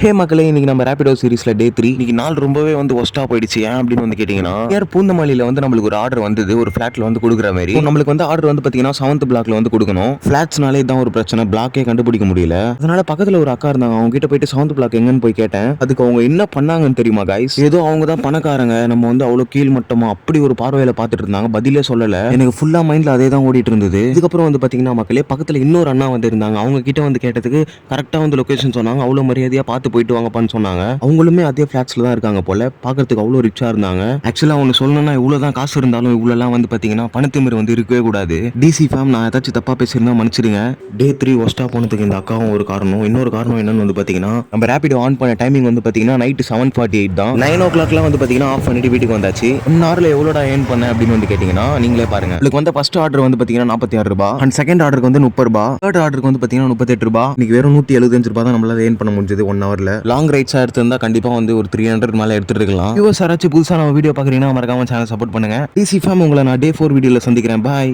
ஹே மக்களே, இன்னைக்கு நம்ம ரேபிடோ சீரிஸ்ல டே 3. இன்னைக்கு நாள் ரொம்பவே வந்து ஒஸ்டா போயிடுச்சு. ஏன் அப்படின்னு வந்து கேட்டீங்கன்னா, யார் பூந்தமல்லியில வந்து நம்மளுக்கு ஒரு ஆர்டர் வந்தது, ஒரு ஃபிளாட்ல வந்து கொடுக்குற மாதிரி. நம்மளுக்கு வந்து ஆர்டர் வந்து பாத்தீங்கன்னா 7th பிளாக்ல வந்து கொடுக்கணும். ஃபிளாட்ஸ்னாலே தான் ஒரு பிரச்சனை, பிளாக்கே கண்டுபிடிக்க முடியல. அதனால பக்கத்துல ஒரு அக்கா இருந்தாங்க, அவங்க கிட்ட போயிட்டு 7th பிளாக் எங்கன்னு போய் கேட்டேன். அதுக்கு அவங்க என்ன பண்ணாங்கன்னு தெரியுமா கைஸ்? ஏதோ அவங்க தான் பணக்காரங்க, நம்ம வந்து அவ்வளவு கீழ் மட்டமா அப்படி ஒரு பார்வையில பாத்துட்டு இருந்தாங்க. பதிலே சொல்லல. எனக்கு ஃபுல்லா மைண்ட்ல அதே தான் ஓடிட்டு இருந்தது. இதுக்கப்புறம் வந்து பாத்தீங்கன்னா மக்களே, பக்கத்துல இன்னொரு அண்ணா வந்து இருந்தாங்க. அவங்க கிட்ட வந்து கேட்டதுக்கு கரெக்டா வந்து லொகேஷன் சொன்னாங்க. அவ்வளவு மரியாதையா பார்த்து போயிட்டு வாங்கப்பான்னு சொன்னாங்க. அவங்களுமே அதே ஃபிளாட்ஸ்ல தான் இருக்காங்க போல. பாக்குறதுக்கு அவ்வளவு ரிச்சா இருந்தாங்க. ஆக்சுவலா அவங்க சொல்லணும்னா, இவ்வளவுதான் காசு இருந்தாலும் இவ்வளவுலாம் வந்து பாத்தீங்கன்னா பணத்திமிரு வந்து இருக்கவே கூடாது. டிசி ஃபேம், நான் ஏதாச்சும் தப்பா பேசியிருந்தா மன்னிச்சிடுங்க. டே 3 ஒஸ்டா போனதுக்கு இந்த அக்காவும் ஒரு காரணம். இன்னொரு காரணம் என்னன்னு வந்து பாத்தீங்கன்னா, நம்ம ரேபிடோ ஆன் பண்ண டைமிங் வந்து பாத்தீங்கன்னா நைட் 7:48 தான். 9 o'clock வந்து பாத்தீங்கன்னா ஆஃப் பண்ணிட்டு வீட்டுக்கு வந்தாச்சு. 1 hourல எவ்வளோடா ஏர்ன் பண்ண அப்படின்னு வந்து கேட்டீங்கன்னா, நீங்களே பாருங்க. உங்களுக்கு வந்து ஃபர்ஸ்ட் ஆர்டர் வந்து பாத்தீங்கன்னா 46 ரூபாய், அண்ட் செகண்ட் ஆர்டருக்கு வந்து 30 ரூபாய், தேர்ட் ஆர்டருக்கு வந்து பாத்தீங்கன்னா 38 ரூபாய். இன்னைக்கு வெறும் 175 ரூபாய் தான் நம்மளால ஏர்ன் பண்ண முடிஞ்சது 1 hourல. லாங் ரைட்ஸா எடுத்திருந்தா கண்டிப்பா வந்து ஒரு 300 மேல எடுத்துட்டு இருக்கலாம். வியூவர்ஸ் யாராச்சும் புதுசா நம்ம வீடியோ பாக்குறீங்கன்னா மறக்காம சேனல் சப்போர்ட் பண்ணுங்க. டிசி ஃபேம், உங்களை நான் டே 4 வீடியோல சந்திக்கிறேன். பாய்.